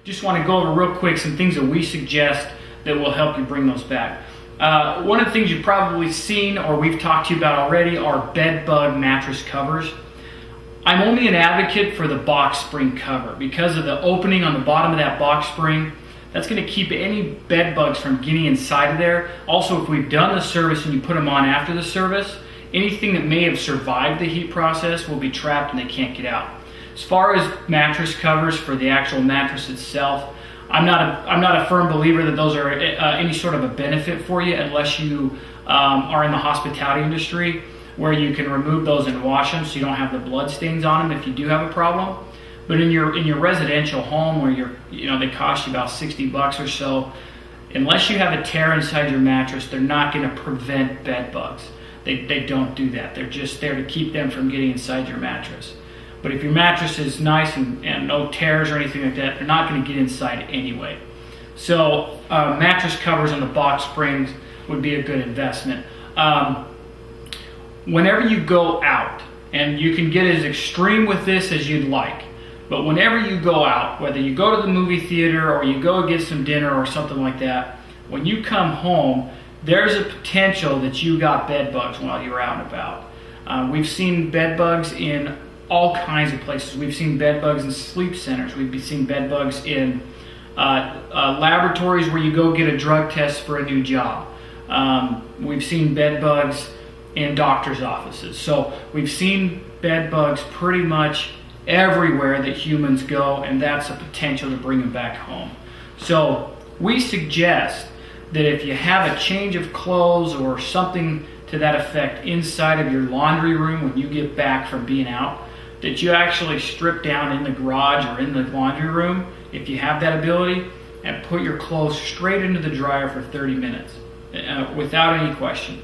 just want to go over real quick some things that we suggest that will help you bring those back. One of the things you've probably seen or we've talked to you about already are bed bug mattress covers. I'm only an advocate for the box spring cover because of the opening on the bottom of that box spring. That's going to keep any bed bugs from getting inside of there. Also, if we've done the service and you put them on after the service, anything that may have survived the heat process will be trapped and they can't get out. As far as mattress covers for the actual mattress itself, I'm not a firm believer that those are any sort of a benefit for you unless you are in the hospitality industry where you can remove those and wash them so you don't have the blood stains on them if you do have a problem. But in your residential home where they cost you about $60 or so, unless you have a tear inside your mattress, they're not going to prevent bed bugs. They don't do that. They're just there to keep them from getting inside your mattress. But if your mattress is nice and no tears or anything like that, they're not going to get inside anyway. So mattress covers on the box springs would be a good investment. Whenever you go out, and you can get as extreme with this as you'd like, but whenever you go out, whether you go to the movie theater or you go get some dinner or something like that, when you come home, there's a potential that you got bed bugs while you're out and about. We've seen bed bugs in all kinds of places. We've seen bed bugs in sleep centers. We've seen bed bugs in laboratories where you go get a drug test for a new job. We've seen bed bugs in doctor's offices. So we've seen bed bugs pretty much everywhere that humans go, and that's a potential to bring them back home. So we suggest that if you have a change of clothes or something to that effect inside of your laundry room when you get back from being out, that you actually strip down in the garage or in the laundry room, if you have that ability, and put your clothes straight into the dryer for 30 minutes without any question.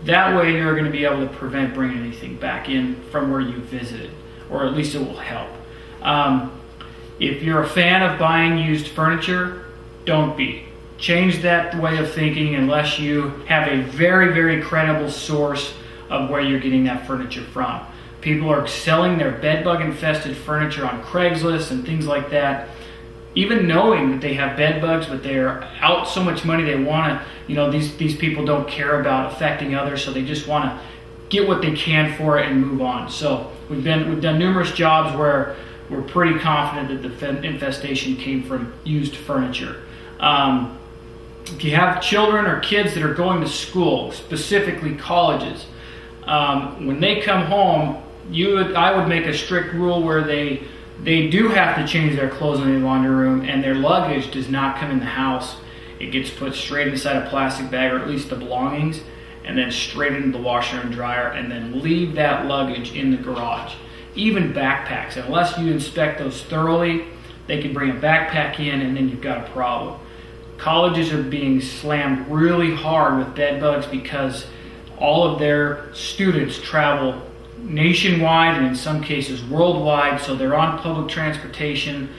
That way you're going to be able to prevent bringing anything back in from where you visited, or at least it will help. If you're a fan of buying used furniture, don't be. Change that way of thinking unless you have a very, very credible source of where you're getting that furniture from. People are selling their bed bug infested furniture on Craigslist and things like that, even knowing that they have bed bugs, but they're out so much money they want to, these people don't care about affecting others, so they just want to get what they can for it and move on. So we've done numerous jobs where we're pretty confident that the infestation came from used furniture. If you have children or kids that are going to school, specifically colleges, when they come home, I would make a strict rule where they do have to change their clothes in the laundry room, and their luggage does not come in the house. It gets put straight inside a plastic bag, or at least the belongings, and then straight into the washer and dryer, and then leave that luggage in the garage. Even backpacks, unless you inspect those thoroughly, they can bring a backpack in and then you've got a problem. Colleges are being slammed really hard with bed bugs because all of their students travel nationwide and in some cases worldwide, so they're on public transportation.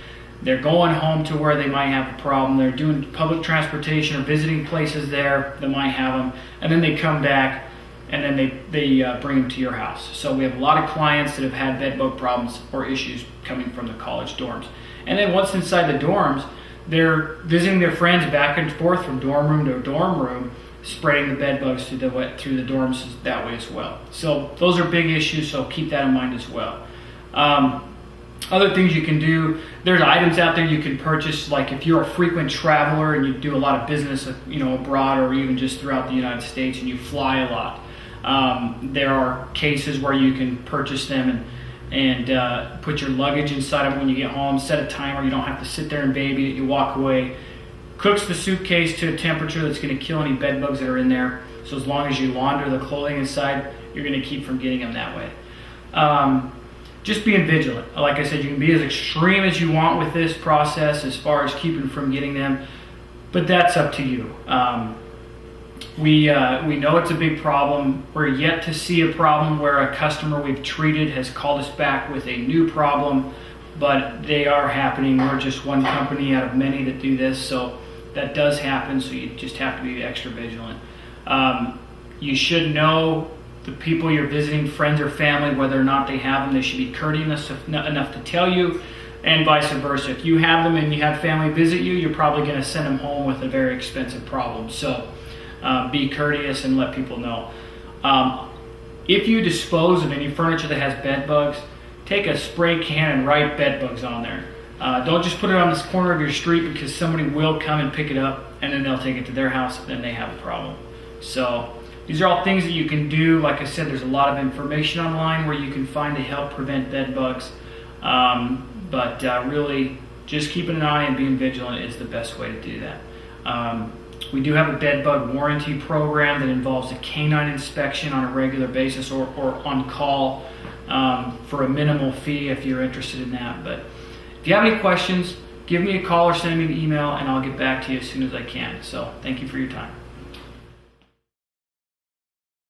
They're going home to where they might have a problem. They're doing public transportation or visiting places there that might have them, and then they come back and then they bring them to your house. So we have a lot of clients that have had bed bug problems or issues coming from the college dorms. And then once inside the dorms, they're visiting their friends back and forth from dorm room to dorm room, spreading the bed bugs through the dorms that way as well. So those are big issues, so keep that in mind as well. Other things you can do, there's items out there you can purchase, like if you're a frequent traveler and you do a lot of business abroad or even just throughout the United States and you fly a lot. There are cases where you can purchase them and put your luggage inside of them when you get home, set a timer, you don't have to sit there and baby it, you walk away. Cooks the suitcase to a temperature that's going to kill any bed bugs that are in there. So as long as you launder the clothing inside, you're going to keep from getting them that way. Just being vigilant. Like I said, you can be as extreme as you want with this process as far as keeping from getting them, but that's up to you. We know it's a big problem. We're yet to see a problem where a customer we've treated has called us back with a new problem, but they are happening. We're just one company out of many that do this, so that does happen, so you just have to be extra vigilant. You should know the people you're visiting, friends or family, whether or not they have them. They should be courteous enough to tell you and vice versa. If you have them and you have family visit you, you're probably going to send them home with a very expensive problem. So be courteous and let people know. If you dispose of any furniture that has bed bugs, take a spray can and write bed bugs on there. Don't just put it on this corner of your street, because somebody will come and pick it up and then they'll take it to their house and then they have a problem. So these are all things that you can do. Like I said, there's a lot of information online where you can find to help prevent bed bugs. But really, just keeping an eye and being vigilant is the best way to do that. We do have a bed bug warranty program that involves a canine inspection on a regular basis, or on call for a minimal fee if you're interested in that. But if you have any questions, give me a call or send me an email and I'll get back to you as soon as I can. So thank you for your time.